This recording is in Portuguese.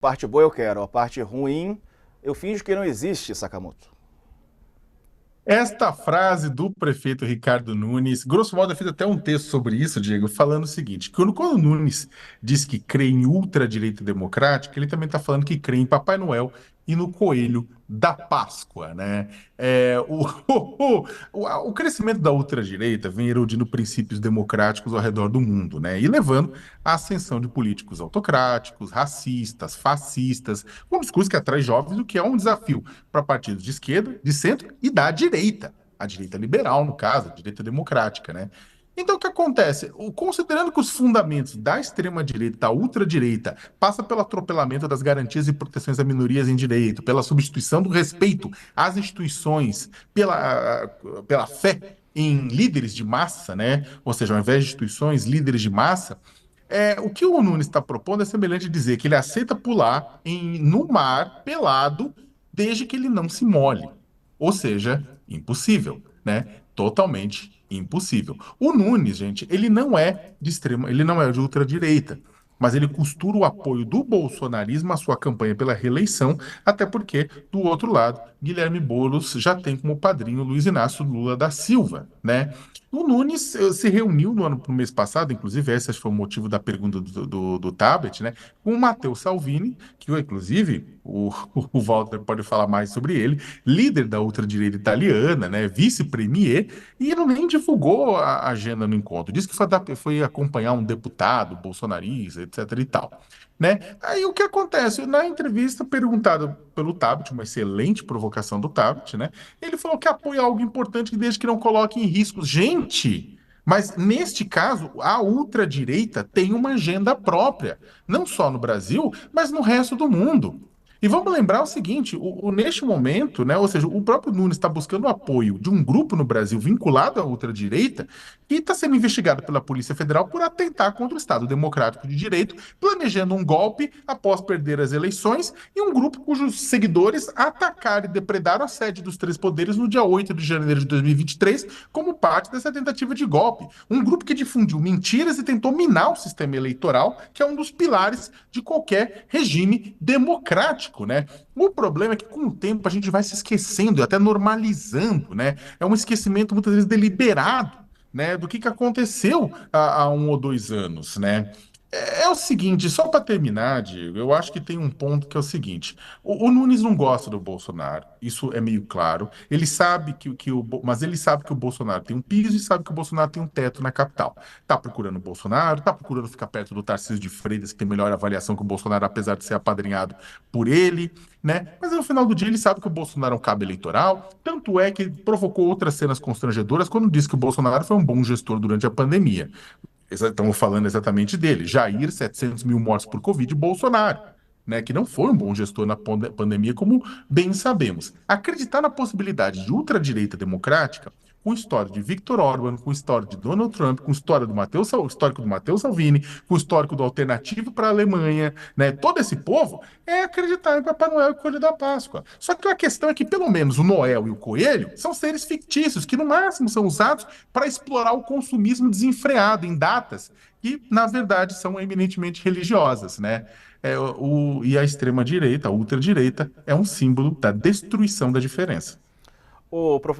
Parte boa eu quero, a parte ruim eu finjo que não existe, Sakamoto. Esta frase do prefeito Ricardo Nunes, grosso modo, eu fiz até um texto sobre isso, Diego, falando o seguinte: quando o Nunes diz que crê em ultradireita democrática, ele também está falando que crê em Papai Noel e no coelho da Páscoa, né? O crescimento da ultradireita vem erodindo princípios democráticos ao redor do mundo, né? E levando à ascensão de políticos autocráticos, racistas, fascistas, um discurso que atrai jovens, o que é um desafio para partidos de esquerda, de centro e da direita, a direita liberal, no caso, a direita democrática, né? Então, o que acontece? Considerando que os fundamentos da extrema-direita, da ultradireita, passa pelo atropelamento das garantias e proteções a minorias em direito, pela substituição do respeito às instituições, pela fé em líderes de massa, né? Ou seja, ao invés de instituições, líderes de massa, o que o Nunes está propondo é semelhante a dizer que ele aceita pular no mar pelado desde que ele não se molhe. Ou seja, impossível, né? Totalmente impossível. O Nunes, gente, ele não é de extrema, ele não é de ultradireita, mas ele costura o apoio do bolsonarismo à sua campanha pela reeleição, até porque, do outro lado, Guilherme Boulos já tem como padrinho Luiz Inácio Lula da Silva, né? O Nunes se reuniu no mês passado, inclusive, esse foi o motivo da pergunta do Tabet, né? Com o Matteo Salvini, que, inclusive, o Walter pode falar mais sobre ele, líder da ultradireita italiana, né? Vice-premier, e ele nem divulgou a agenda no encontro. Disse que foi acompanhar um deputado bolsonarista, etc. e tal. Né? Aí o que acontece? Na entrevista perguntada pelo Tabet, uma excelente provocação do Tabet, né? Ele falou que apoia algo importante desde que não coloque em risco. Gente, mas neste caso, a ultradireita tem uma agenda própria, não só no Brasil, mas no resto do mundo. E vamos lembrar o seguinte: neste momento, né, ou seja, o próprio Nunes está buscando o apoio de um grupo no Brasil vinculado à ultradireita que está sendo investigado pela Polícia Federal por atentar contra o Estado Democrático de Direito, planejando um golpe após perder as eleições, e um grupo cujos seguidores atacaram e depredaram a sede dos três poderes no dia 8 de janeiro de 2023, como parte dessa tentativa de golpe. Um grupo que difundiu mentiras e tentou minar o sistema eleitoral, que é um dos pilares de qualquer regime democrático, né? O problema é que com o tempo a gente vai se esquecendo e até normalizando, né? É um esquecimento muitas vezes deliberado, né, do que aconteceu há 1 ou 2 anos, né? É o seguinte, só para terminar, Diego, eu acho que tem um ponto que é o seguinte: o Nunes não gosta do Bolsonaro, isso é meio claro. Ele sabe mas ele sabe que o Bolsonaro tem um piso e sabe que o Bolsonaro tem um teto na capital. Tá procurando o Bolsonaro, tá procurando ficar perto do Tarcísio de Freitas, que tem melhor avaliação que o Bolsonaro, apesar de ser apadrinhado por ele, né? Mas no final do dia ele sabe que o Bolsonaro é um cabo eleitoral, tanto é que provocou outras cenas constrangedoras quando disse que o Bolsonaro foi um bom gestor durante a pandemia. Estamos falando exatamente dele. Jair, 700 mil mortes por Covid, Bolsonaro, né, que não foi um bom gestor na pandemia, como bem sabemos. Acreditar na possibilidade de ultradireita democrática, com história de Viktor Orban, com história de Donald Trump, com história do histórico do Matteo Salvini, com histórico do Alternativo para a Alemanha, né, todo esse povo, é acreditar em Papai Noel e Coelho da Páscoa. Só que a questão é que, pelo menos, o Noel e o Coelho são seres fictícios, que no máximo são usados para explorar o consumismo desenfreado em datas que, na verdade, são eminentemente religiosas, né? E a extrema-direita, a ultradireita, é um símbolo da destruição da diferença. O professor